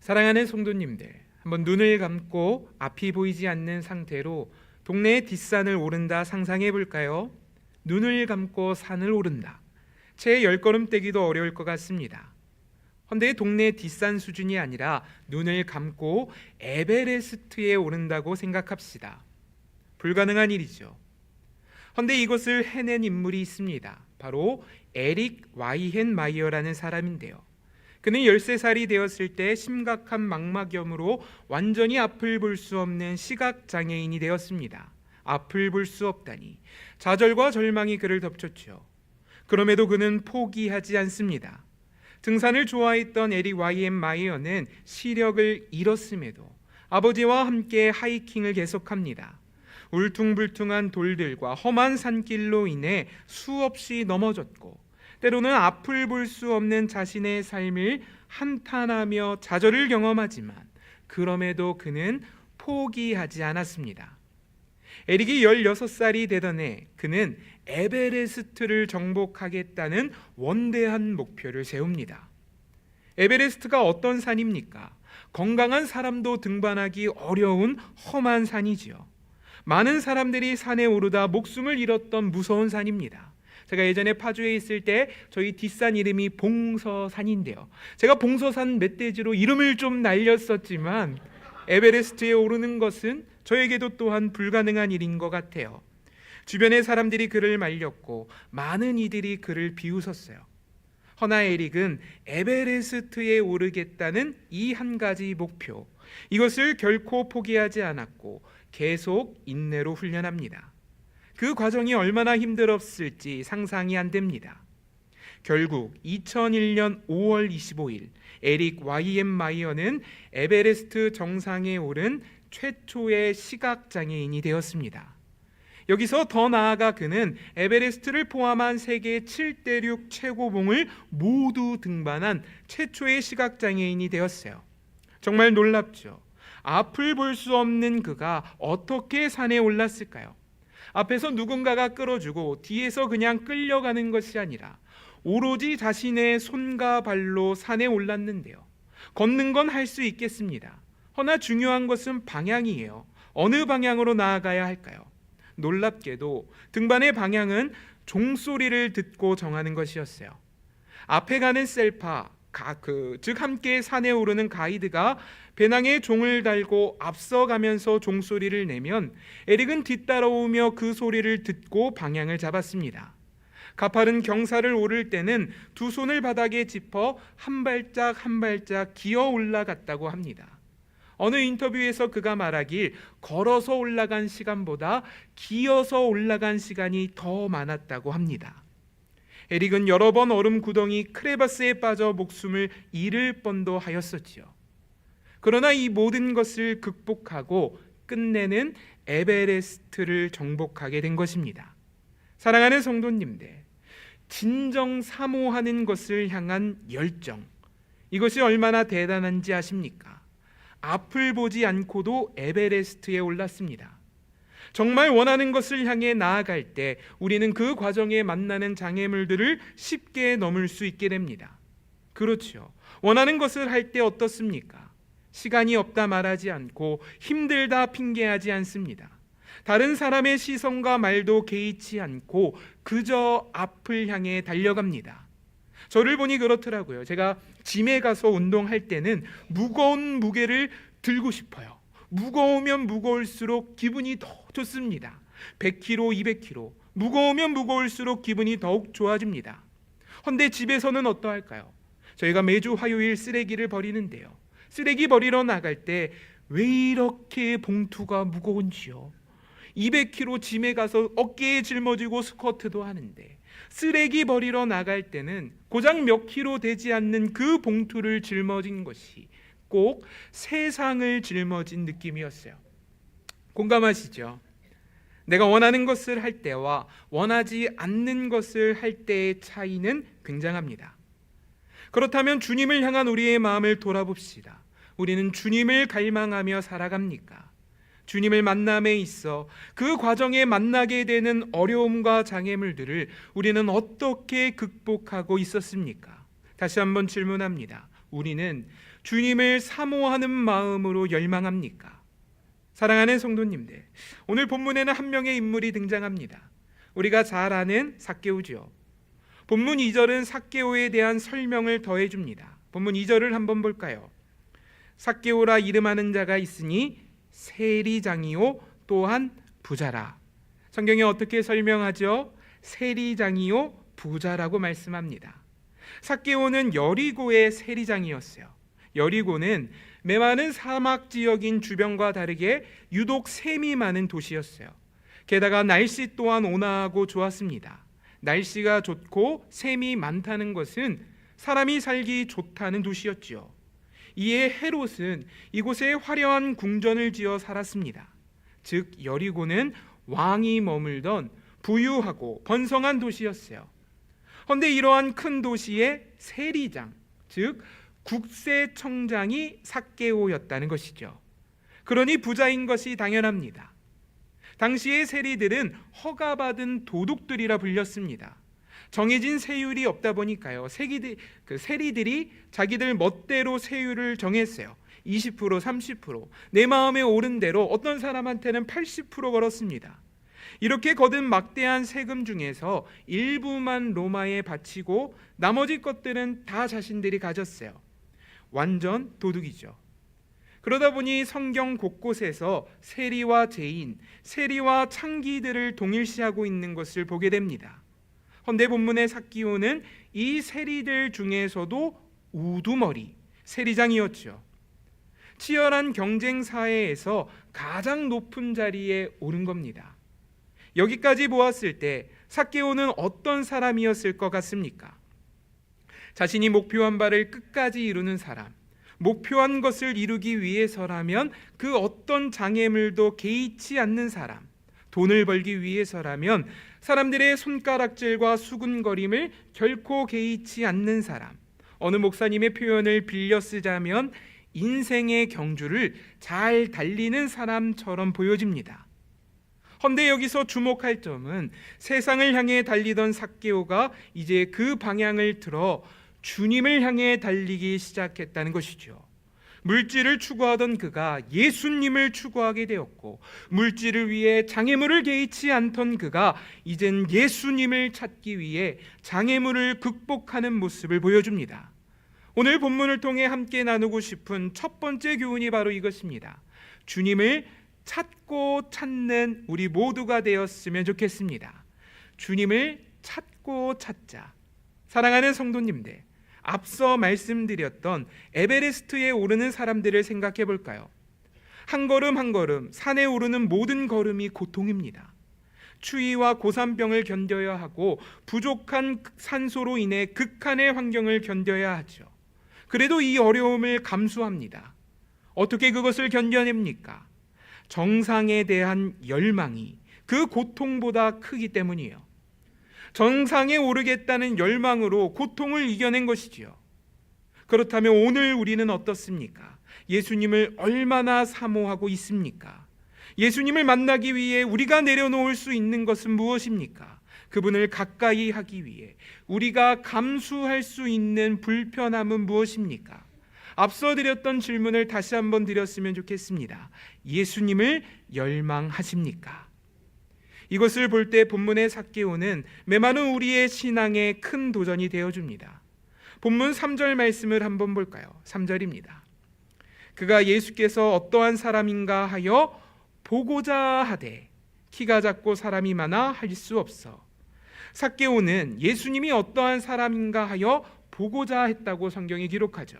사랑하는 성도님들, 한번 눈을 감고 앞이 보이지 않는 상태로 동네의 뒷산을 오른다 상상해 볼까요? 눈을 감고 산을 오른다. 채 10걸음 떼기도 어려울 것 같습니다. 헌데 동네 뒷산 수준이 아니라 눈을 감고 에베레스트에 오른다고 생각합시다. 불가능한 일이죠. 헌데 이것을 해낸 인물이 있습니다. 바로 에릭 와이헨마이어라는 사람인데요. 그는 13살이 되었을 때 심각한 망막염으로 완전히 앞을 볼 수 없는 시각장애인이 되었습니다. 앞을 볼 수 없다니 좌절과 절망이 그를 덮쳤죠. 그럼에도 그는 포기하지 않습니다. 등산을 좋아했던 에릭 와이헨마이어는 시력을 잃었음에도 아버지와 함께 하이킹을 계속합니다. 울퉁불퉁한 돌들과 험한 산길로 인해 수없이 넘어졌고 때로는 앞을 볼 수 없는 자신의 삶을 한탄하며 좌절을 경험하지만 그럼에도 그는 포기하지 않았습니다. 에릭이 16살이 되던 해 그는 에베레스트를 정복하겠다는 원대한 목표를 세웁니다. 에베레스트가 어떤 산입니까? 건강한 사람도 등반하기 어려운 험한 산이지요. 많은 사람들이 산에 오르다 목숨을 잃었던 무서운 산입니다. 제가 예전에 파주에 있을 때 저희 뒷산 이름이 봉서산인데요. 제가 봉서산 멧돼지로 이름을 좀 날렸었지만 에베레스트에 오르는 것은 저에게도 또한 불가능한 일인 것 같아요. 주변의 사람들이 그를 말렸고 많은 이들이 그를 비웃었어요. 허나 에릭은 에베레스트에 오르겠다는 이 한 가지 목표, 이것을 결코 포기하지 않았고 계속 인내로 훈련합니다. 그 과정이 얼마나 힘들었을지 상상이 안 됩니다. 결국 2001년 5월 25일 에릭 와이헨마이어는 에베레스트 정상에 오른 최초의 시각장애인이 되었습니다. 여기서 더 나아가 그는 에베레스트를 포함한 세계 7대륙 최고봉을 모두 등반한 최초의 시각장애인이 되었어요. 정말 놀랍죠. 앞을 볼 수 없는 그가 어떻게 산에 올랐을까요? 앞에서 누군가가 끌어주고 뒤에서 그냥 끌려가는 것이 아니라 오로지 자신의 손과 발로 산에 올랐는데요. 걷는 건 할 수 있겠습니다. 허나 중요한 것은 방향이에요. 어느 방향으로 나아가야 할까요? 놀랍게도 등반의 방향은 종소리를 듣고 정하는 것이었어요. 앞에 가는 셀파, 즉 함께 산에 오르는 가이드가 배낭에 종을 달고 앞서가면서 종소리를 내면 에릭은 뒤따라오며 그 소리를 듣고 방향을 잡았습니다. 가파른 경사를 오를 때는 두 손을 바닥에 짚어 한 발짝 한 발짝 기어 올라갔다고 합니다. 어느 인터뷰에서 그가 말하길 걸어서 올라간 시간보다 기어서 올라간 시간이 더 많았다고 합니다. 에릭은 여러 번 얼음 구덩이 크레바스에 빠져 목숨을 잃을 뻔도 하였었지요. 그러나 이 모든 것을 극복하고 끝내는 에베레스트를 정복하게 된 것입니다. 사랑하는 성도님들, 진정 사모하는 것을 향한 열정, 이것이 얼마나 대단한지 아십니까? 앞을 보지 않고도 에베레스트에 올랐습니다. 정말 원하는 것을 향해 나아갈 때 우리는 그 과정에 만나는 장애물들을 쉽게 넘을 수 있게 됩니다. 그렇죠. 원하는 것을 할 때 어떻습니까? 시간이 없다 말하지 않고 힘들다 핑계하지 않습니다. 다른 사람의 시선과 말도 개의치 않고 그저 앞을 향해 달려갑니다. 저를 보니 그렇더라고요. 제가 짐에 가서 운동할 때는 무거운 무게를 들고 싶어요. 무거우면 무거울수록 기분이 더 좋습니다. 100kg, 200kg 무거우면 무거울수록 기분이 더욱 좋아집니다. 헌데 집에서는 어떠할까요? 저희가 매주 화요일 쓰레기를 버리는데요. 쓰레기 버리러 나갈 때 왜 이렇게 봉투가 무거운지요? 200kg 짐에 가서 어깨에 짊어지고 스쿼트도 하는데 쓰레기 버리러 나갈 때는 고작 몇 킬로 되지 않는 그 봉투를 짊어진 것이 꼭 세상을 짊어진 느낌이었어요. 공감하시죠? 내가 원하는 것을 할 때와 원하지 않는 것을 할 때의 차이는 굉장합니다. 그렇다면 주님을 향한 우리의 마음을 돌아봅시다. 우리는 주님을 갈망하며 살아갑니까? 주님을 만남에 있어 그 과정에 만나게 되는 어려움과 장애물들을 우리는 어떻게 극복하고 있었습니까? 다시 한번 질문합니다. 우리는 주님을 사모하는 마음으로 열망합니까? 사랑하는 성도님들, 오늘 본문에는 한 명의 인물이 등장합니다. 우리가 잘 아는 삭개오죠. 본문 2절은 삭개오에 대한 설명을 더해줍니다. 본문 2절을 한번 볼까요? 삭개오라 이름하는 자가 있으니 세리장이요 또한 부자라. 성경이 어떻게 설명하죠? 세리장이요 부자라고 말씀합니다. 삭개오는 여리고의 세리장이었어요. 여리고는 메마른 사막 지역인 주변과 다르게 유독 샘이 많은 도시였어요. 게다가 날씨 또한 온화하고 좋았습니다. 날씨가 좋고 샘이 많다는 것은 사람이 살기 좋다는 도시였지요. 이에 헤롯은 이곳에 화려한 궁전을 지어 살았습니다. 즉 여리고는 왕이 머물던 부유하고 번성한 도시였어요. 그런데 이러한 큰 도시의 세리장, 즉 국세청장이 삭개오였다는 것이죠. 그러니 부자인 것이 당연합니다. 당시의 세리들은 허가받은 도둑들이라 불렸습니다. 정해진 세율이 없다 보니까요, 세리들이 자기들 멋대로 세율을 정했어요. 20%, 30%, 내 마음에 오른 대로 어떤 사람한테는 80% 걸었습니다. 이렇게 거둔 막대한 세금 중에서 일부만 로마에 바치고 나머지 것들은 다 자신들이 가졌어요. 완전 도둑이죠. 그러다 보니 성경 곳곳에서 세리와 죄인, 세리와 창기들을 동일시하고 있는 것을 보게 됩니다. 그런데 본문의 삭개오는 이 세리들 중에서도 우두머리 세리장이었죠. 치열한 경쟁 사회에서 가장 높은 자리에 오른 겁니다. 여기까지 보았을 때 삭개오는 어떤 사람이었을 것 같습니까? 자신이 목표한 바를 끝까지 이루는 사람, 목표한 것을 이루기 위해서라면 그 어떤 장애물도 개의치 않는 사람, 돈을 벌기 위해서라면 사람들의 손가락질과 수군거림을 결코 개의치 않는 사람, 어느 목사님의 표현을 빌려 쓰자면 인생의 경주를 잘 달리는 사람처럼 보여집니다. 헌데 여기서 주목할 점은 세상을 향해 달리던 삭개오가 이제 그 방향을 틀어 주님을 향해 달리기 시작했다는 것이죠. 물질을 추구하던 그가 예수님을 추구하게 되었고, 물질을 위해 장애물을 개의치 않던 그가 이젠 예수님을 찾기 위해 장애물을 극복하는 모습을 보여줍니다. 오늘 본문을 통해 함께 나누고 싶은 첫 번째 교훈이 바로 이것입니다. 주님을 찾고 찾는 우리 모두가 되었으면 좋겠습니다. 주님을 찾고 찾자. 사랑하는 성도님들, 앞서 말씀드렸던 에베레스트에 오르는 사람들을 생각해 볼까요? 한 걸음 한 걸음 산에 오르는 모든 걸음이 고통입니다. 추위와 고산병을 견뎌야 하고 부족한 산소로 인해 극한의 환경을 견뎌야 하죠. 그래도 이 어려움을 감수합니다. 어떻게 그것을 견뎌냅니까? 정상에 대한 열망이 그 고통보다 크기 때문이에요. 정상에 오르겠다는 열망으로 고통을 이겨낸 것이지요. 그렇다면 오늘 우리는 어떻습니까? 예수님을 얼마나 사모하고 있습니까? 예수님을 만나기 위해 우리가 내려놓을 수 있는 것은 무엇입니까? 그분을 가까이 하기 위해 우리가 감수할 수 있는 불편함은 무엇입니까? 앞서 드렸던 질문을 다시 한번 드렸으면 좋겠습니다. 예수님을 열망하십니까? 이것을 볼 때 본문의 삭개오는 메마른 우리의 신앙에 큰 도전이 되어줍니다. 본문 3절 말씀을 한번 볼까요? 3절입니다. 그가 예수께서 어떠한 사람인가 하여 보고자 하되 키가 작고 사람이 많아 할 수 없어. 삭개오는 예수님이 어떠한 사람인가 하여 보고자 했다고 성경이 기록하죠.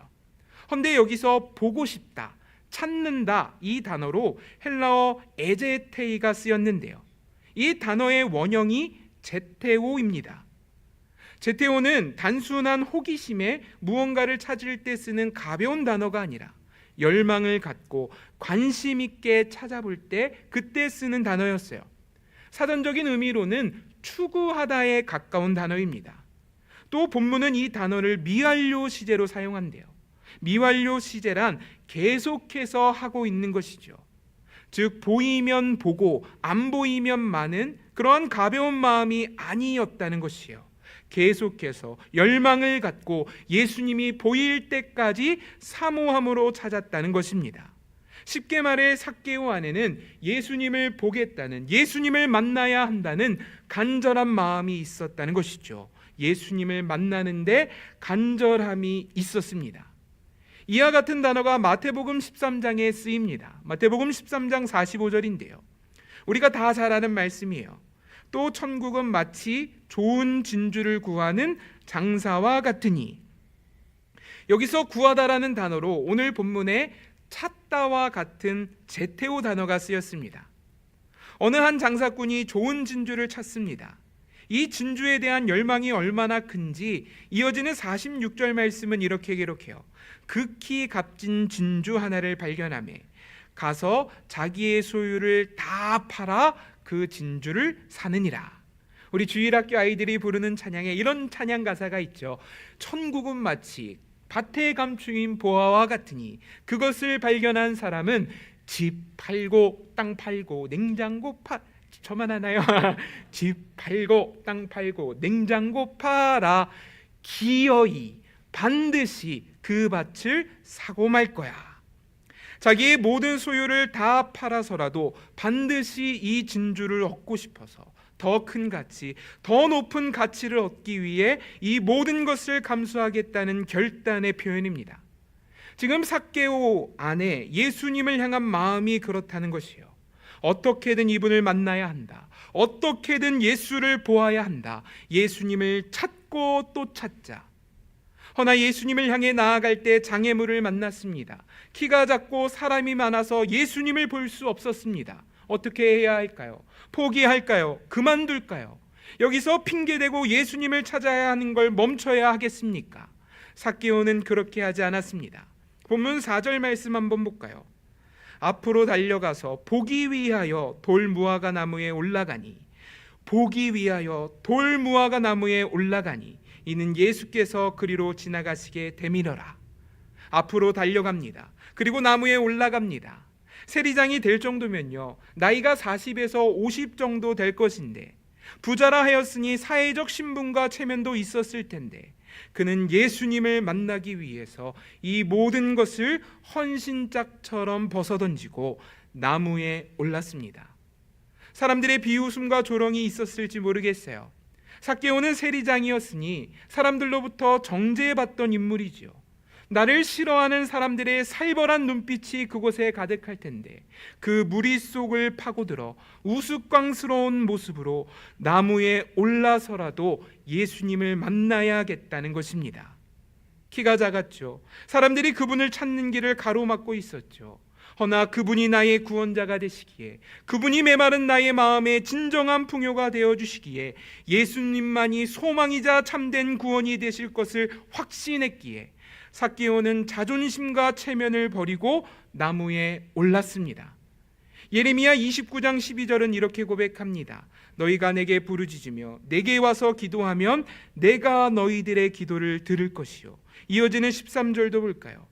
그런데 여기서 보고 싶다, 찾는다 이 단어로 헬라어 에제테이가 쓰였는데요. 이 단어의 원형이 제테오입니다. 제테오는 단순한 호기심에 무언가를 찾을 때 쓰는 가벼운 단어가 아니라 열망을 갖고 관심 있게 찾아볼 때 그때 쓰는 단어였어요. 사전적인 의미로는 추구하다에 가까운 단어입니다. 또 본문은 이 단어를 미완료 시제로 사용한대요. 미완료 시제란 계속해서 하고 있는 것이죠. 즉 보이면 보고 안 보이면 마는 그러한 가벼운 마음이 아니었다는 것이에요. 계속해서 열망을 갖고 예수님이 보일 때까지 사모함으로 찾았다는 것입니다. 쉽게 말해 삭개오 안에는 예수님을 보겠다는, 예수님을 만나야 한다는 간절한 마음이 있었다는 것이죠. 예수님을 만나는데 간절함이 있었습니다. 이와 같은 단어가 마태복음 13장에 쓰입니다. 마태복음 13장 45절인데요. 우리가 다 잘 아는 말씀이에요. 또 천국은 마치 좋은 진주를 구하는 장사와 같으니. 여기서 구하다라는 단어로 오늘 본문에 찾다와 같은 제테오 단어가 쓰였습니다. 어느 한 장사꾼이 좋은 진주를 찾습니다. 이 진주에 대한 열망이 얼마나 큰지 이어지는 46절 말씀은 이렇게 기록해요. 극히 값진 진주 하나를 발견하매 가서 자기의 소유를 다 팔아 그 진주를 사느니라. 우리 주일학교 아이들이 부르는 찬양에 이런 찬양 가사가 있죠. 천국은 마치 밭에 감추인 보화와 같으니 그것을 발견한 사람은 집 팔고 땅 팔고 냉장고 저만 하나요? 집 팔고 땅 팔고 냉장고 팔아 기어이 반드시 그 밭을 사고 말 거야. 자기의 모든 소유를 다 팔아서라도 반드시 이 진주를 얻고 싶어서 더 큰 가치, 더 높은 가치를 얻기 위해 이 모든 것을 감수하겠다는 결단의 표현입니다. 지금 삭개오 안에 예수님을 향한 마음이 그렇다는 것이요. 어떻게든 이분을 만나야 한다. 어떻게든 예수를 보아야 한다. 예수님을 찾고 또 찾자. 허나 예수님을 향해 나아갈 때 장애물을 만났습니다. 키가 작고 사람이 많아서 예수님을 볼 수 없었습니다. 어떻게 해야 할까요? 포기할까요? 그만둘까요? 여기서 핑계대고 예수님을 찾아야 하는 걸 멈춰야 하겠습니까? 삭개오는 그렇게 하지 않았습니다. 본문 4절 말씀 한번 볼까요? 앞으로 달려가서 보기 위하여 돌무화과 나무에 올라가니, 보기 위하여 돌무화과 나무에 올라가니 이는 예수께서 그리로 지나가시게 되밀어라. 앞으로 달려갑니다. 그리고 나무에 올라갑니다. 세리장이 될 정도면요, 나이가 40에서 50 정도 될 것인데 부자라 하였으니 사회적 신분과 체면도 있었을 텐데 그는 예수님을 만나기 위해서 이 모든 것을 헌신짝처럼 벗어던지고 나무에 올랐습니다. 사람들의 비웃음과 조롱이 있었을지 모르겠어요. 삭개오는 세리장이었으니 사람들로부터 정죄받던 인물이지요. 나를 싫어하는 사람들의 살벌한 눈빛이 그곳에 가득할 텐데 그 무리 속을 파고들어 우스꽝스러운 모습으로 나무에 올라서라도 예수님을 만나야겠다는 것입니다. 키가 작았죠. 사람들이 그분을 찾는 길을 가로막고 있었죠. 허나 그분이 나의 구원자가 되시기에, 그분이 메마른 나의 마음에 진정한 풍요가 되어주시기에, 예수님만이 소망이자 참된 구원이 되실 것을 확신했기에 삭개오는 자존심과 체면을 버리고 나무에 올랐습니다. 예레미야 29장 12절은 이렇게 고백합니다. 너희가 내게 부르짖으며 내게 와서 기도하면 내가 너희들의 기도를 들을 것이요. 이어지는 13절도 볼까요?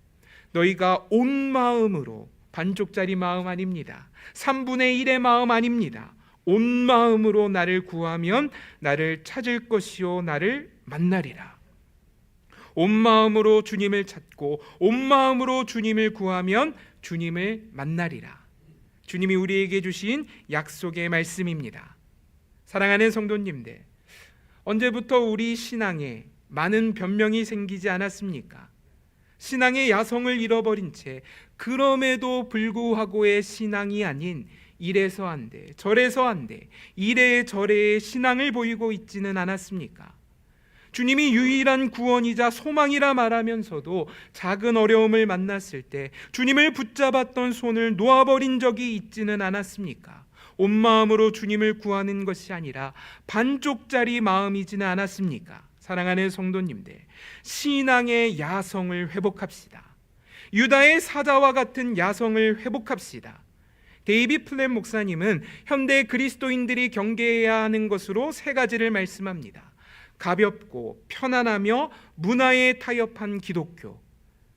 너희가 온 마음으로, 반쪽짜리 마음 아닙니다. 3분의 1의 마음 아닙니다. 온 마음으로 나를 구하면 나를 찾을 것이요 나를 만나리라. 온 마음으로 주님을 찾고 온 마음으로 주님을 구하면 주님을 만나리라. 주님이 우리에게 주신 약속의 말씀입니다. 사랑하는 성도님들, 언제부터 우리 신앙에 많은 변명이 생기지 않았습니까? 신앙의 야성을 잃어버린 채 그럼에도 불구하고의 신앙이 아닌 이래서 안 돼, 저래서 안 돼, 이래저래의 신앙을 보이고 있지는 않았습니까? 주님이 유일한 구원이자 소망이라 말하면서도 작은 어려움을 만났을 때 주님을 붙잡았던 손을 놓아버린 적이 있지는 않았습니까? 온 마음으로 주님을 구하는 것이 아니라 반쪽짜리 마음이지는 않았습니까? 사랑하는 성도님들, 신앙의 야성을 회복합시다. 유다의 사자와 같은 야성을 회복합시다. 데이비 플랫 목사님은 현대 그리스도인들이 경계해야 하는 것으로 3가지를 말씀합니다. 가볍고 편안하며 문화에 타협한 기독교.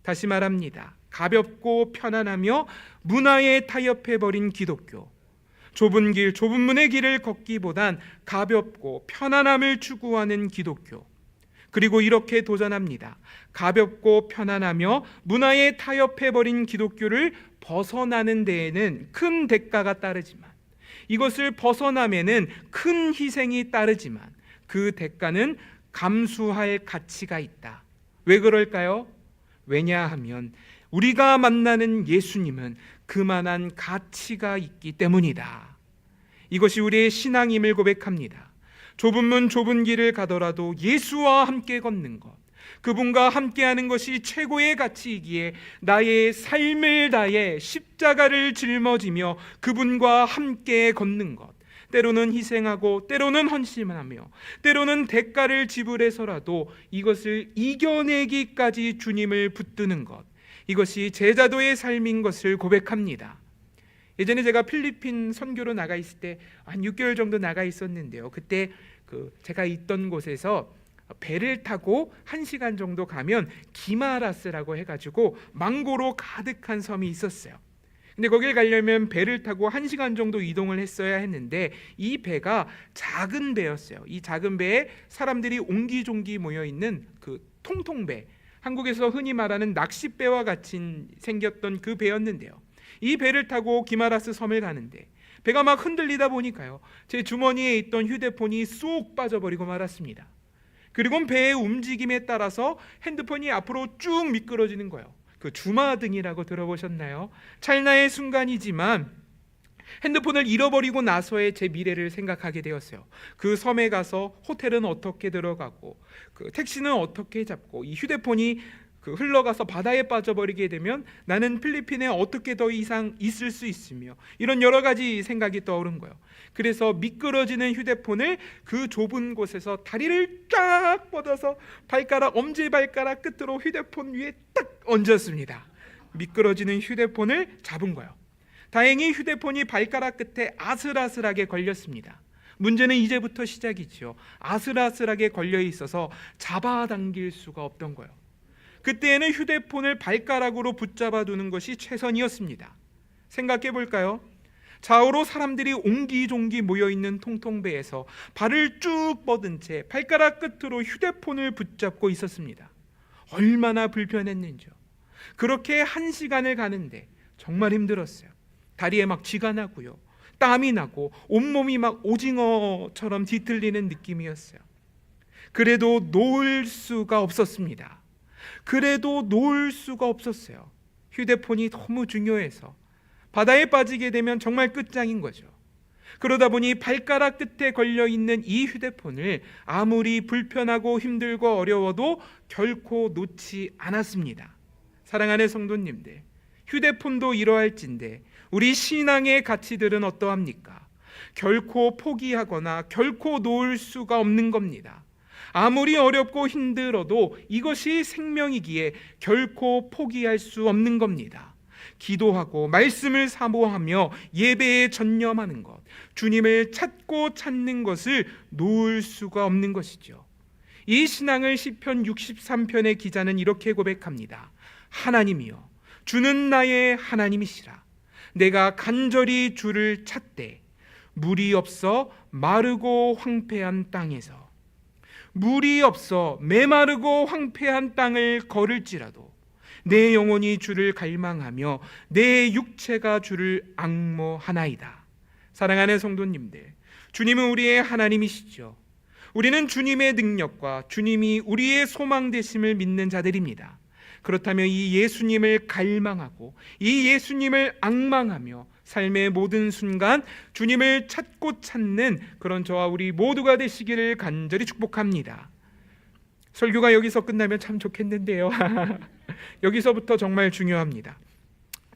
다시 말합니다. 가볍고 편안하며 문화에 타협해버린 기독교. 좁은 길, 좁은 문의 길을 걷기보단 가볍고 편안함을 추구하는 기독교. 그리고 이렇게 도전합니다. 가볍고 편안하며 문화에 타협해버린 기독교를 벗어나는 데에는 큰 대가가 따르지만, 이것을 벗어나면은 큰 희생이 따르지만, 그 대가는 감수할 가치가 있다. 왜 그럴까요? 왜냐하면 우리가 만나는 예수님은 그만한 가치가 있기 때문이다. 이것이 우리의 신앙임을 고백합니다. 좁은 문 좁은 길을 가더라도 예수와 함께 걷는 것, 그분과 함께하는 것이 최고의 가치이기에 나의 삶을 다해 십자가를 짊어지며 그분과 함께 걷는 것, 때로는 희생하고 때로는 헌신하며 때로는 대가를 지불해서라도 이것을 이겨내기까지 주님을 붙드는 것, 이것이 제자도의 삶인 것을 고백합니다. 예전에 제가 필리핀 선교로 나가 있을 때 한 6개월 정도 나가 있었는데요. 그때 제가 있던 곳에서 배를 타고 1시간 정도 가면 기마라스라고 해가지고 망고로 가득한 섬이 있었어요. 근데 거길 가려면 배를 타고 1시간 정도 이동을 했어야 했는데 이 배가 작은 배였어요. 이 작은 배에 사람들이 옹기종기 모여있는 그 통통배, 한국에서 흔히 말하는 낚싯배와 같이 생겼던 그 배였는데요. 이 배를 타고 기마라스 섬을 가는데 배가 막 흔들리다 보니까요, 제 주머니에 있던 휴대폰이 쏙 빠져버리고 말았습니다. 그리고 배의 움직임에 따라서 핸드폰이 앞으로 쭉 미끄러지는 거예요. 그 주마등이라고 들어보셨나요? 찰나의 순간이지만 핸드폰을 잃어버리고 나서의 제 미래를 생각하게 되었어요. 그 섬에 가서 호텔은 어떻게 들어가고 그 택시는 어떻게 잡고 이 휴대폰이 흘러가서 바다에 빠져버리게 되면 나는 필리핀에 어떻게 더 이상 있을 수 있으며, 이런 여러 가지 생각이 떠오른 거예요. 그래서 미끄러지는 휴대폰을 그 좁은 곳에서 다리를 쫙 뻗어서 엄지발가락 끝으로 휴대폰 위에 딱 얹었습니다. 미끄러지는 휴대폰을 잡은 거예요. 다행히 휴대폰이 발가락 끝에 아슬아슬하게 걸렸습니다. 문제는 이제부터 시작이죠. 아슬아슬하게 걸려 있어서 잡아당길 수가 없던 거예요. 그때에는 휴대폰을 발가락으로 붙잡아 두는 것이 최선이었습니다. 생각해 볼까요? 좌우로 사람들이 옹기종기 모여있는 통통배에서 발을 쭉 뻗은 채 발가락 끝으로 휴대폰을 붙잡고 있었습니다. 얼마나 불편했는지요. 그렇게 1시간을 가는데 정말 힘들었어요. 다리에 막 쥐가 나고요, 땀이 나고 온몸이 막 오징어처럼 뒤틀리는 느낌이었어요. 그래도 놓을 수가 없었습니다. 휴대폰이 너무 중요해서 바다에 빠지게 되면 정말 끝장인 거죠. 그러다 보니 발가락 끝에 걸려있는 이 휴대폰을 아무리 불편하고 힘들고 어려워도 결코 놓지 않았습니다. 사랑하는 성도님들, 휴대폰도 이러할진데 우리 신앙의 가치들은 어떠합니까? 결코 포기하거나 결코 놓을 수가 없는 겁니다. 아무리 어렵고 힘들어도 이것이 생명이기에 결코 포기할 수 없는 겁니다. 기도하고 말씀을 사모하며 예배에 전념하는 것, 주님을 찾고 찾는 것을 놓을 수가 없는 것이죠. 이 신앙을 시편 63편의 기자는 이렇게 고백합니다. 하나님이여, 주는 나의 하나님이시라. 내가 간절히 주를 찾되 물이 없어 마르고 황폐한 땅에서, 물이 없어 메마르고 황폐한 땅을 걸을지라도 내 영혼이 주를 갈망하며 내 육체가 주를 앙모하나이다. 사랑하는 성도님들, 주님은 우리의 하나님이시죠. 우리는 주님의 능력과 주님이 우리의 소망 되심을 믿는 자들입니다. 그렇다면 이 예수님을 갈망하고 이 예수님을 앙망하며 삶의 모든 순간 주님을 찾고 찾는 그런 저와 우리 모두가 되시기를 간절히 축복합니다. 설교가 여기서 끝나면 참 좋겠는데요. 여기서부터 정말 중요합니다.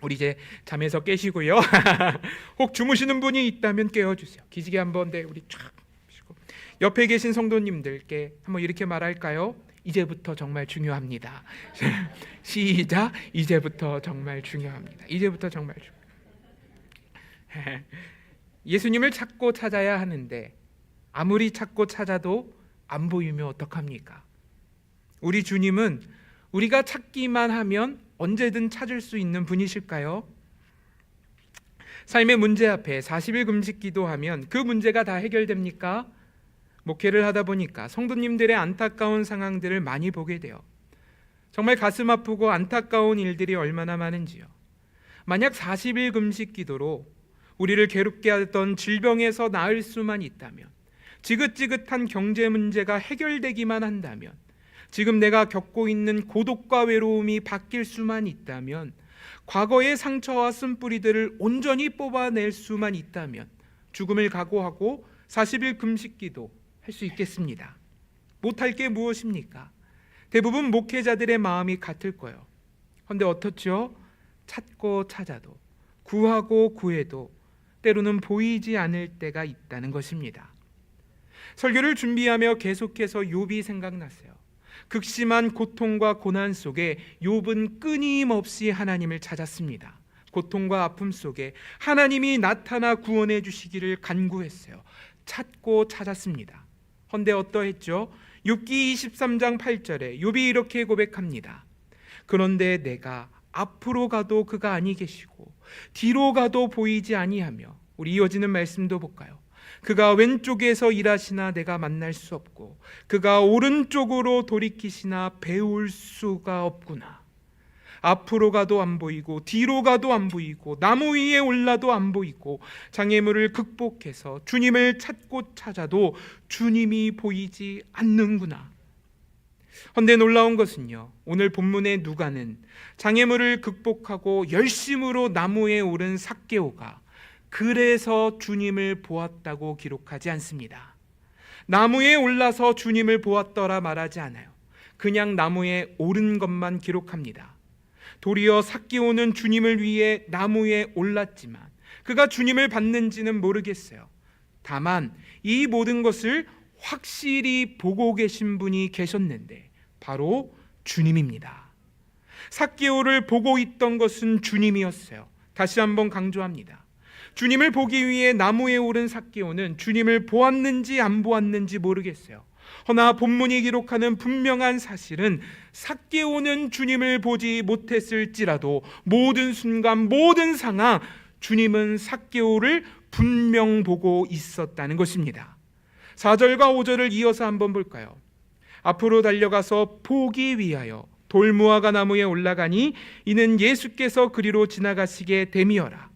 우리 이제 잠에서 깨시고요. 혹 주무시는 분이 있다면 깨워주세요. 기지개 한번 우리 쫙 보시고 옆에 계신 성도님들께 한번 이렇게 말할까요? 이제부터 정말 중요합니다. 시작. 이제부터 정말 중요합니다. 이제부터 정말 중요합니다. 예수님을 찾고 찾아야 하는데 아무리 찾고 찾아도 안 보이면 어떡합니까? 우리 주님은 우리가 찾기만 하면 언제든 찾을 수 있는 분이실까요? 삶의 문제 앞에 40일 금식 기도하면 그 문제가 다 해결됩니까? 목회를 하다 보니까 성도님들의 안타까운 상황들을 많이 보게 돼요. 정말 가슴 아프고 안타까운 일들이 얼마나 많은지요. 만약 40일 금식 기도로 우리를 괴롭게 하던 질병에서 나을 수만 있다면, 지긋지긋한 경제 문제가 해결되기만 한다면, 지금 내가 겪고 있는 고독과 외로움이 바뀔 수만 있다면, 과거의 상처와 쓴뿌리들을 온전히 뽑아낼 수만 있다면 죽음을 각오하고 40일 금식 기도 할 수 있겠습니다. 못할 게 무엇입니까? 대부분 목회자들의 마음이 같을 거예요. 그런데 어떻죠? 찾고 찾아도, 구하고 구해도 때로는 보이지 않을 때가 있다는 것입니다. 설교를 준비하며 계속해서 욥이 생각났어요. 극심한 고통과 고난 속에 욥은 끊임없이 하나님을 찾았습니다. 고통과 아픔 속에 하나님이 나타나 구원해 주시기를 간구했어요. 찾고 찾았습니다. 헌데 어떠했죠? 욥기 23장 8절에 욥이 이렇게 고백합니다. 그런데 내가 앞으로 가도 그가 아니 계시고 뒤로 가도 보이지 아니하며, 우리 이어지는 말씀도 볼까요? 그가 왼쪽에서 일하시나 내가 만날 수 없고 그가 오른쪽으로 돌이키시나 배울 수가 없구나. 앞으로 가도 안 보이고 뒤로 가도 안 보이고 나무 위에 올라도 안 보이고 장애물을 극복해서 주님을 찾고 찾아도 주님이 보이지 않는구나. 헌데 놀라운 것은요, 오늘 본문의 누가는 장애물을 극복하고 열심으로 나무에 오른 삭개오가 그래서 주님을 보았다고 기록하지 않습니다. 나무에 올라서 주님을 보았더라 말하지 않아요. 그냥 나무에 오른 것만 기록합니다. 도리어 삭개오는 주님을 위해 나무에 올랐지만 그가 주님을 봤는지는 모르겠어요. 다만 이 모든 것을 확실히 보고 계신 분이 계셨는데 바로 주님입니다. 삭개오를 보고 있던 것은 주님이었어요. 다시 한번 강조합니다. 주님을 보기 위해 나무에 오른 삭개오는 주님을 보았는지 안 보았는지 모르겠어요. 허나 본문이 기록하는 분명한 사실은 삭개오는 주님을 보지 못했을지라도 모든 순간 모든 상황 주님은 삭개오를 분명 보고 있었다는 것입니다. 4절과 5절을 이어서 한번 볼까요? 앞으로 달려가서 보기 위하여 돌무화과 나무에 올라가니 이는 예수께서 그리로 지나가시게 됨이어라.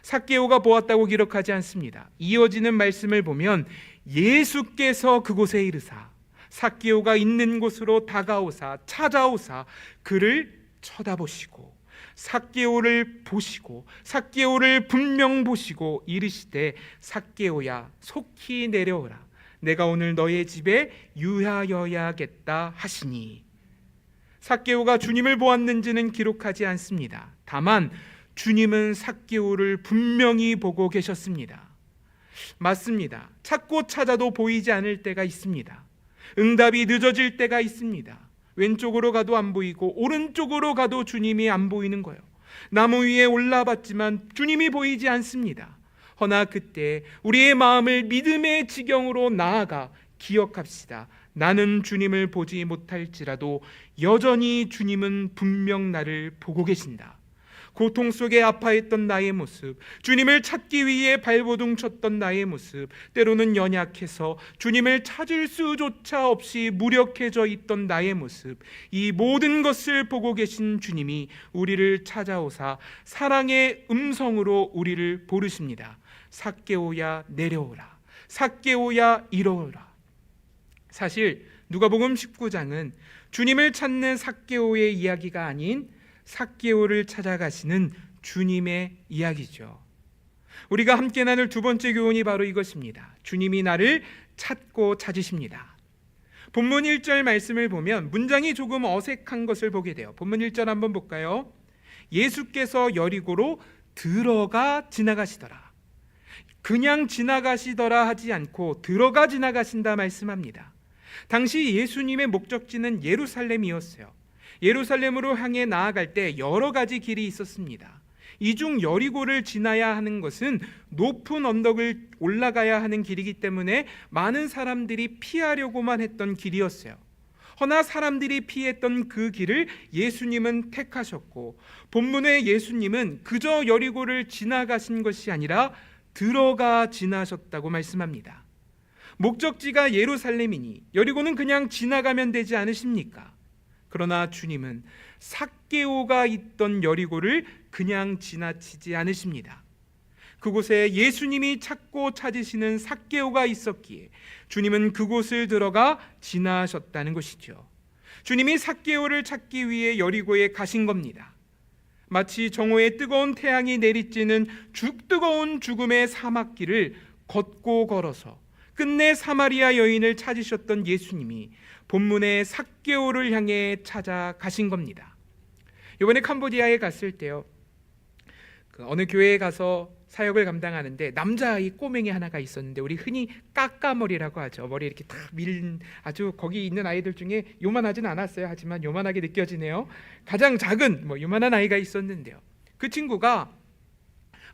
삭개오가 보았다고 기록하지 않습니다. 이어지는 말씀을 보면 예수께서 그곳에 이르사 삭개오가 있는 곳으로 다가오사 찾아오사 그를 쳐다보시고 삭개오를 보시고 삭개오를 분명 보시고 이르시되 삭개오야 속히 내려오라. 내가 오늘 너의 집에 유하여야겠다 하시니. 삭개오가 주님을 보았는지는 기록하지 않습니다. 다만 주님은 삭개오를 분명히 보고 계셨습니다. 맞습니다. 찾고 찾아도 보이지 않을 때가 있습니다. 응답이 늦어질 때가 있습니다. 왼쪽으로 가도 안 보이고 오른쪽으로 가도 주님이 안 보이는 거예요. 나무 위에 올라봤지만 주님이 보이지 않습니다. 허나 그때 우리의 마음을 믿음의 지경으로 나아가 기억합시다. 나는 주님을 보지 못할지라도 여전히 주님은 분명 나를 보고 계신다. 고통 속에 아파했던 나의 모습, 주님을 찾기 위해 발버둥 쳤던 나의 모습, 때로는 연약해서 주님을 찾을 수조차 없이 무력해져 있던 나의 모습, 이 모든 것을 보고 계신 주님이 우리를 찾아오사 사랑의 음성으로 우리를 부르십니다. 삭개오야 내려오라. 삭개오야 이러오라. 사실 누가복음 19장은 주님을 찾는 삭개오의 이야기가 아닌 삭개오를 찾아가시는 주님의 이야기죠. 우리가 함께 나눌 두 번째 교훈이 바로 이것입니다. 주님이 나를 찾고 찾으십니다. 본문 1절 말씀을 보면 문장이 조금 어색한 것을 보게 돼요. 본문 1절 한번 볼까요? 예수께서 여리고로 들어가 지나가시더라. 그냥 지나가시더라 하지 않고 들어가 지나가신다 말씀합니다. 당시 예수님의 목적지는 예루살렘이었어요. 예루살렘으로 향해 나아갈 때 여러 가지 길이 있었습니다. 이 중 여리고를 지나야 하는 것은 높은 언덕을 올라가야 하는 길이기 때문에 많은 사람들이 피하려고만 했던 길이었어요. 허나 사람들이 피했던 그 길을 예수님은 택하셨고, 본문의 예수님은 그저 여리고를 지나가신 것이 아니라 들어가 지나셨다고 말씀합니다. 목적지가 예루살렘이니 여리고는 그냥 지나가면 되지 않으십니까? 그러나 주님은 삭개오가 있던 여리고를 그냥 지나치지 않으십니다. 그곳에 예수님이 찾고 찾으시는 삭개오가 있었기에 주님은 그곳을 들어가 지나셨다는 것이죠. 주님이 삭개오를 찾기 위해 여리고에 가신 겁니다. 마치 정오에 뜨거운 태양이 내리쬐는 죽뜨거운 죽음의 사막길을 걷고 걸어서 끝내 사마리아 여인을 찾으셨던 예수님이 본문의 삭개오를 향해 찾아가신 겁니다. 이번에 캄보디아에 갔을 때요, 어느 교회에 가서 사역을 감당하는데 남자아이 꼬맹이 하나가 있었는데, 우리 흔히 까까머리라고 하죠. 머리 이렇게 딱 밀린, 아주 거기 있는 아이들 중에 요만하진 않았어요. 하지만 요만하게 느껴지네요. 가장 작은 요만한 아이가 있었는데요, 그 친구가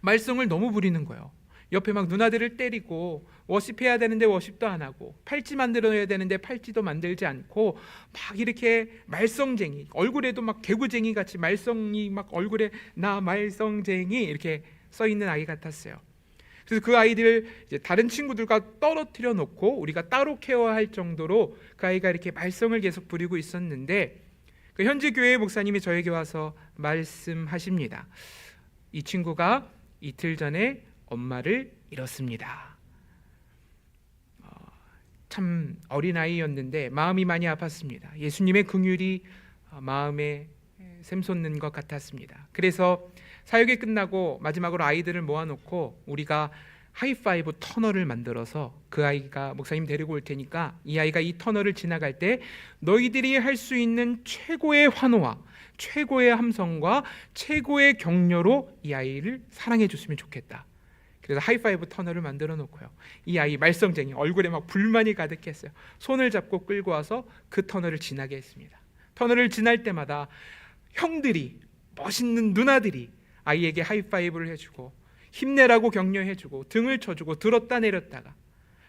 말썽을 너무 부리는 거예요. 옆에 막 누나들을 때리고, 워십해야 되는데 워십도 안 하고, 팔찌 만들어야 되는데 팔찌도 만들지 않고, 막 이렇게 말썽쟁이, 얼굴에도 막 개구쟁이 같이 말썽이 막 얼굴에 나 말썽쟁이 이렇게 써 있는 아이 같았어요. 그래서 그 아이들을 이제 다른 친구들과 떨어뜨려 놓고 우리가 따로 케어할 정도로 그 아이가 이렇게 말썽을 계속 부리고 있었는데, 그 현지 교회 목사님이 저에게 와서 말씀하십니다. 이 친구가 이틀 전에 엄마를 잃었습니다. 참 어린아이였는데 마음이 많이 아팠습니다. 예수님의 긍휼이 마음에 샘솟는 것 같았습니다. 그래서 사역이 끝나고 마지막으로 아이들을 모아놓고 우리가 하이파이브 터널을 만들어서, 그 아이가 목사님 데리고 올 테니까 이 아이가 이 터널을 지나갈 때 너희들이 할 수 있는 최고의 환호와 최고의 함성과 최고의 격려로 이 아이를 사랑해 줬으면 좋겠다. 그래서 하이파이브 터널을 만들어 놓고요, 이 아이 말썽쟁이, 얼굴에 막 불만이 가득했어요. 손을 잡고 끌고 와서 그 터널을 지나게 했습니다. 터널을 지날 때마다 형들이, 멋있는 누나들이 아이에게 하이파이브를 해주고 힘내라고 격려해주고 등을 쳐주고 들었다 내렸다가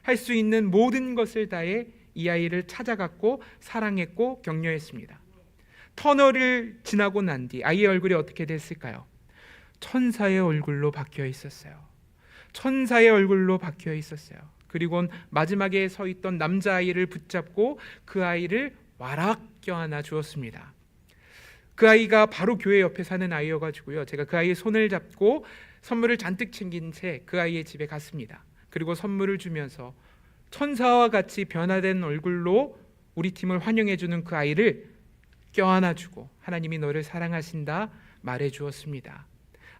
할 수 있는 모든 것을 다해 이 아이를 찾아갔고 사랑했고 격려했습니다. 터널을 지나고 난 뒤 아이의 얼굴이 어떻게 됐을까요? 천사의 얼굴로 바뀌어 있었어요. 천사의 얼굴로 바뀌어 있었어요. 그리고 마지막에 서 있던 남자아이를 붙잡고 그 아이를 와락 껴안아 주었습니다. 그 아이가 바로 교회 옆에 사는 아이여가지고요, 제가 그 아이의 손을 잡고 선물을 잔뜩 챙긴 채 그 아이의 집에 갔습니다. 그리고 선물을 주면서 천사와 같이 변화된 얼굴로 우리 팀을 환영해주는 그 아이를 껴안아주고 하나님이 너를 사랑하신다 말해 주었습니다.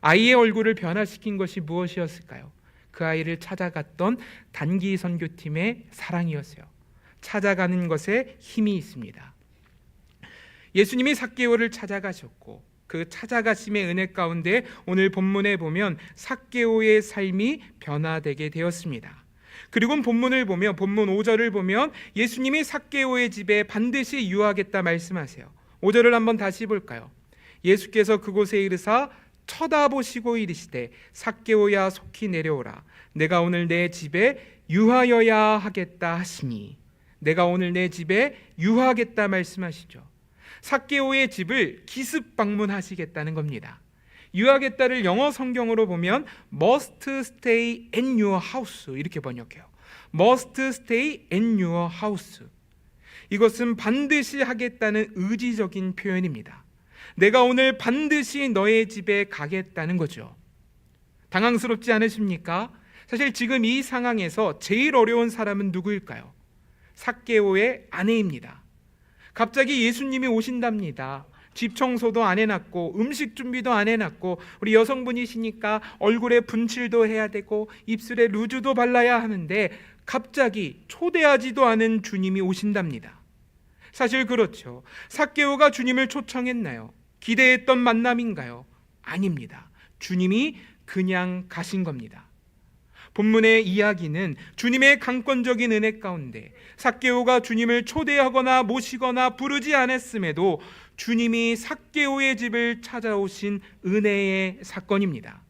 아이의 얼굴을 변화시킨 것이 무엇이었을까요? 그 아이를 찾아갔던 단기 선교팀의 사랑이었어요. 찾아가는 것에 힘이 있습니다. 예수님이 삭개오를 찾아가셨고 그 찾아가심의 은혜 가운데 오늘 본문에 보면 삭개오의 삶이 변화되게 되었습니다. 그리고 본문을 보면, 본문 5절을 보면 예수님이 삭개오의 집에 반드시 유하겠다 말씀하세요. 5절을 한번 다시 볼까요? 예수께서 그곳에 이르사 쳐다보시고 이르시되 삭개오야 속히 내려오라. 내가 오늘 내 집에 유하여야 하겠다 하시니, 내가 오늘 내 집에 유하겠다 말씀하시죠. 삭개오의 집을 기습 방문하시겠다는 겁니다. 유하겠다를 영어 성경으로 보면 must stay in your house 이렇게 번역해요. must stay in your house. 이것은 반드시 하겠다는 의지적인 표현입니다. 내가 오늘 반드시 너의 집에 가겠다는 거죠. 당황스럽지 않으십니까? 사실 지금 이 상황에서 제일 어려운 사람은 누구일까요? 삭개오의 아내입니다. 갑자기 예수님이 오신답니다. 집 청소도 안 해놨고 음식 준비도 안 해놨고, 우리 여성분이시니까 얼굴에 분칠도 해야 되고 입술에 루즈도 발라야 하는데 갑자기 초대하지도 않은 주님이 오신답니다. 사실 그렇죠. 삭개오가 주님을 초청했나요? 기대했던 만남인가요? 아닙니다. 주님이 그냥 가신 겁니다. 본문의 이야기는 주님의 강권적인 은혜 가운데 삭개오가 주님을 초대하거나 모시거나 부르지 않았음에도 주님이 삭개오의 집을 찾아오신 은혜의 사건입니다.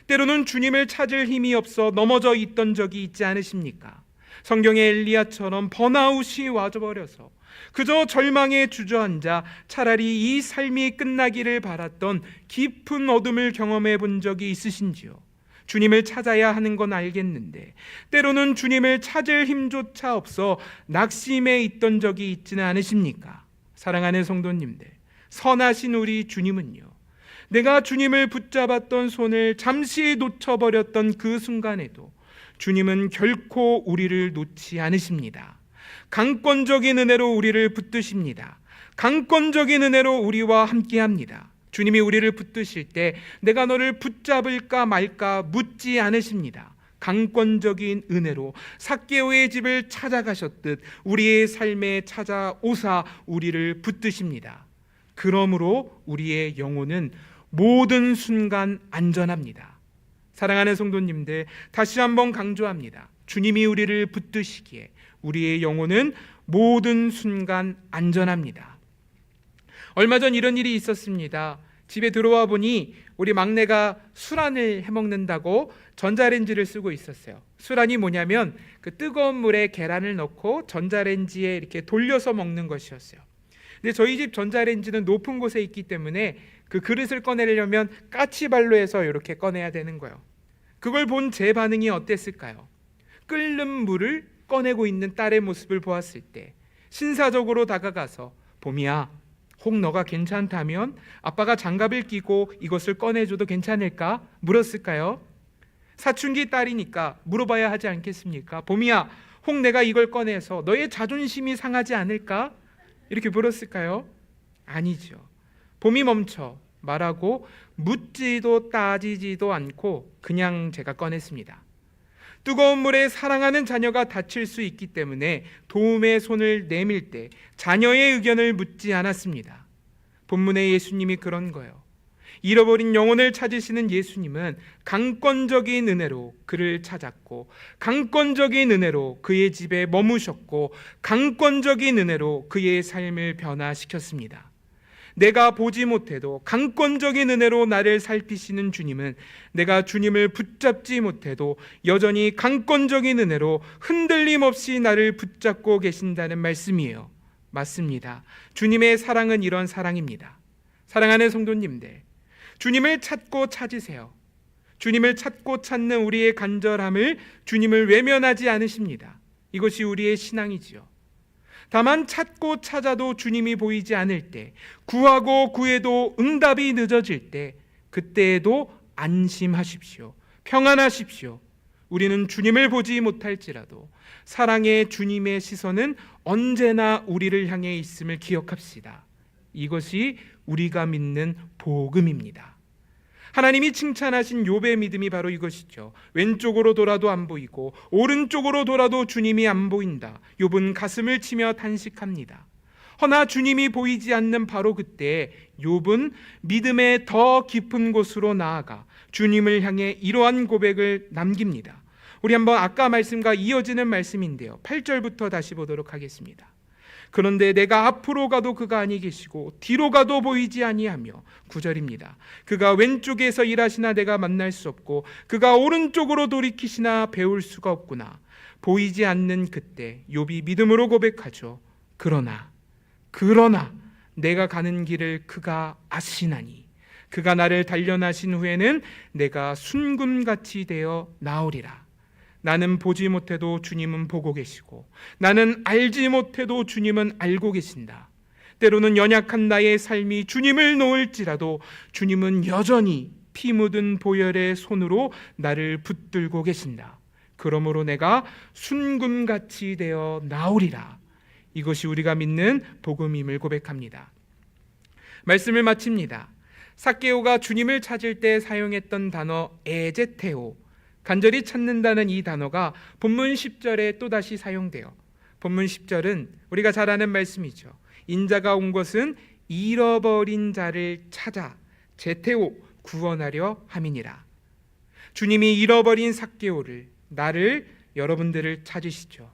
때로는 주님을 찾을 힘이 없어 넘어져 있던 적이 있지 않으십니까? 성경의 엘리야처럼 번아웃이 와버려서 그저 절망에 주저앉아 차라리 이 삶이 끝나기를 바랐던 깊은 어둠을 경험해 본 적이 있으신지요? 주님을 찾아야 하는 건 알겠는데 때로는 주님을 찾을 힘조차 없어 낙심해 있던 적이 있지는 않으십니까? 사랑하는 성도님들, 선하신 우리 주님은요, 내가 주님을 붙잡았던 손을 잠시 놓쳐버렸던 그 순간에도 주님은 결코 우리를 놓지 않으십니다. 강권적인 은혜로 우리를 붙드십니다. 강권적인 은혜로 우리와 함께합니다. 주님이 우리를 붙드실 때 내가 너를 붙잡을까 말까 묻지 않으십니다. 강권적인 은혜로 삭개오의 집을 찾아가셨듯 우리의 삶에 찾아오사 우리를 붙드십니다. 그러므로 우리의 영혼은 모든 순간 안전합니다. 사랑하는 성도님들, 다시 한번 강조합니다. 주님이 우리를 붙드시기에 우리의 영혼은 모든 순간 안전합니다. 얼마 전 이런 일이 있었습니다. 집에 들어와 보니 우리 막내가 술안을 해먹는다고 전자레인지를 쓰고 있었어요. 술안이 뭐냐면 그 뜨거운 물에 계란을 넣고 전자레인지에 이렇게 돌려서 먹는 것이었어요. 근데 저희 집 전자레인지는 높은 곳에 있기 때문에 그 그릇을 꺼내려면 까치발로 해서 이렇게 꺼내야 되는 거예요. 그걸 본 제 반응이 어땠을까요? 끓는 물을 꺼내고 있는 딸의 모습을 보았을 때 신사적으로 다가가서 봄이야, 혹 너가 괜찮다면 아빠가 장갑을 끼고 이것을 꺼내줘도 괜찮을까? 물었을까요? 사춘기 딸이니까 물어봐야 하지 않겠습니까? 봄이야, 혹 내가 이걸 꺼내서 너의 자존심이 상하지 않을까? 이렇게 물었을까요? 아니죠. 봄이 멈춰 말하고 묻지도 따지지도 않고 그냥 제가 꺼냈습니다. 뜨거운 물에 사랑하는 자녀가 다칠 수 있기 때문에 도움의 손을 내밀 때 자녀의 의견을 묻지 않았습니다. 본문의 예수님이 그런 거예요. 잃어버린 영혼을 찾으시는 예수님은 강권적인 은혜로 그를 찾았고, 강권적인 은혜로 그의 집에 머무셨고, 강권적인 은혜로 그의 삶을 변화시켰습니다. 내가 보지 못해도 강권적인 은혜로 나를 살피시는 주님은 내가 주님을 붙잡지 못해도 여전히 강권적인 은혜로 흔들림 없이 나를 붙잡고 계신다는 말씀이에요. 맞습니다. 주님의 사랑은 이런 사랑입니다. 사랑하는 성도님들, 주님을 찾고 찾으세요. 주님을 찾고 찾는 우리의 간절함을 주님을 외면하지 않으십니다. 이것이 우리의 신앙이지요. 다만 찾고 찾아도 주님이 보이지 않을 때, 구하고 구해도 응답이 늦어질 때, 그때에도 안심하십시오. 평안하십시오. 우리는 주님을 보지 못할지라도 사랑의 주님의 시선은 언제나 우리를 향해 있음을 기억합시다. 이것이 우리가 믿는 복음입니다. 하나님이 칭찬하신 욥의 믿음이 바로 이것이죠. 왼쪽으로 돌아도 안 보이고 오른쪽으로 돌아도 주님이 안 보인다. 욥은 가슴을 치며 탄식합니다. 허나 주님이 보이지 않는 바로 그때 욥은 믿음의 더 깊은 곳으로 나아가 주님을 향해 이러한 고백을 남깁니다. 우리 한번 아까 말씀과 이어지는 말씀인데요, 8절부터 다시 보도록 하겠습니다. 그런데 내가 앞으로 가도 그가 아니 계시고 뒤로 가도 보이지 아니하며, 9절입니다. 그가 왼쪽에서 일하시나 내가 만날 수 없고 그가 오른쪽으로 돌이키시나 배울 수가 없구나. 보이지 않는 그때 욥이 믿음으로 고백하죠. 그러나 내가 가는 길을 그가 아시나니 그가 나를 단련하신 후에는 내가 순금같이 되어 나오리라. 나는 보지 못해도 주님은 보고 계시고 나는 알지 못해도 주님은 알고 계신다. 때로는 연약한 나의 삶이 주님을 놓을지라도 주님은 여전히 피 묻은 보혈의 손으로 나를 붙들고 계신다. 그러므로 내가 순금같이 되어 나오리라. 이것이 우리가 믿는 복음임을 고백합니다. 말씀을 마칩니다. 삭개오가 주님을 찾을 때 사용했던 단어 에제테오, 간절히 찾는다는 이 단어가 본문 10절에 또다시 사용돼요. 본문 10절은 우리가 잘 아는 말씀이죠. 인자가 온 것은 잃어버린 자를 찾아 제테오, 구원하려 함이니라. 주님이 잃어버린 삭개오를, 나를, 여러분들을 찾으시죠.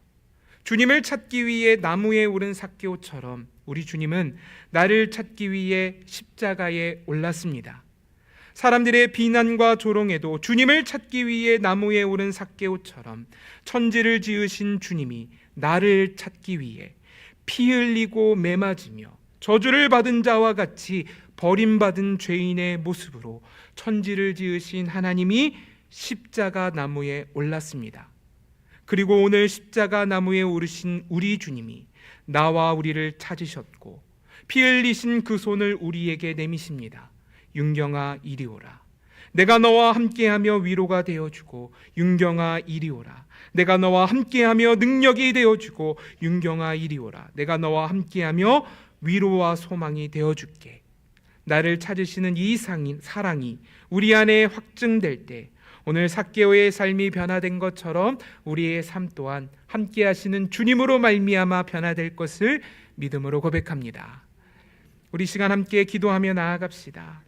주님을 찾기 위해 나무에 오른 삭개오처럼 우리 주님은 나를 찾기 위해 십자가에 올랐습니다. 사람들의 비난과 조롱에도 주님을 찾기 위해 나무에 오른 삭개오처럼 천지를 지으신 주님이 나를 찾기 위해 피 흘리고 매맞으며 저주를 받은 자와 같이 버림받은 죄인의 모습으로 천지를 지으신 하나님이 십자가 나무에 올랐습니다. 그리고 오늘 십자가 나무에 오르신 우리 주님이 나와 우리를 찾으셨고 피 흘리신 그 손을 우리에게 내미십니다. 윤경아 이리 오라. 내가 너와 함께하며 위로가 되어주고 윤경아 이리 오라. 내가 너와 함께하며 능력이 되어주고 윤경아 이리 오라. 내가 너와 함께하며 위로와 소망이 되어줄게. 나를 찾으시는 이 사랑이 우리 안에 확증될 때 오늘 삭개오의 삶이 변화된 것처럼 우리의 삶 또한 함께하시는 주님으로 말미암아 변화될 것을 믿음으로 고백합니다. 우리 시간 함께 기도하며 나아갑시다.